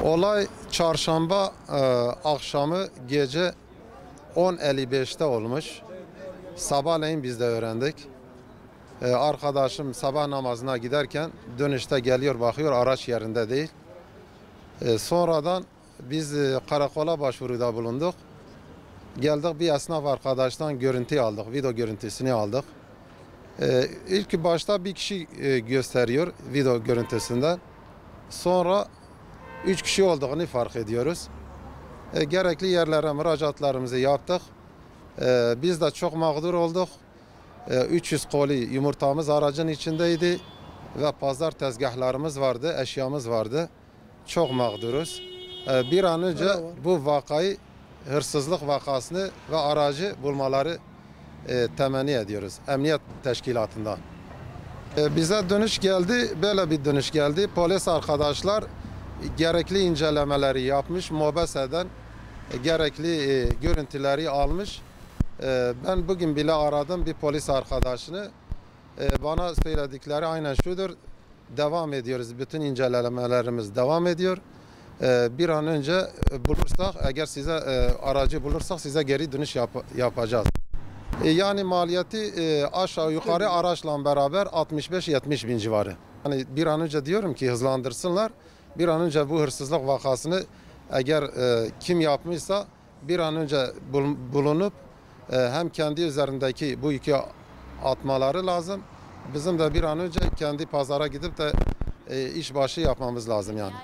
Olay çarşamba akşamı gece 10.55'te olmuş. Sabahleyin biz de öğrendik. Arkadaşım sabah namazına giderken dönüşte geliyor bakıyor araç yerinde değil. Sonradan biz karakola başvuruda bulunduk. Geldik bir esnaf arkadaştan görüntü aldık, video görüntüsünü aldık. İlk başta bir kişi gösteriyor video görüntüsünden. Sonra 3 kişi olduğunu fark ediyoruz. Gerekli yerlere müracaatlarımızı yaptık. Biz de çok mağdur olduk. 300 koli yumurtamız aracın içindeydi ve pazar tezgahlarımız vardı, eşyamız vardı. Çok mağduruz. Bir an önce bu vakayı, hırsızlık vakasını ve aracı bulmaları temenni ediyoruz Emniyet Teşkilatı'ndan. Bize dönüş geldi, böyle bir dönüş geldi. Polis arkadaşlar gerekli incelemeleri yapmış, MOBESE'den gerekli görüntüleri almış. Ben bugün bile aradım bir polis arkadaşını. Bana söyledikleri aynen şudur. Devam ediyoruz. Bütün incelemelerimiz devam ediyor. Bir an önce bulursak, eğer size aracı bulursak size geri dönüş yapacağız. Yani maliyeti aşağı yukarı araçla beraber 65-70 bin civarı. Yani bir an önce diyorum ki hızlandırsınlar. Bir an önce bu hırsızlık vakasını eğer kim yapmışsa bir an önce bulunup hem kendi üzerindeki bu yükü atmaları lazım. Bizim de bir an önce kendi pazara gidip de işbaşı yapmamız lazım yani.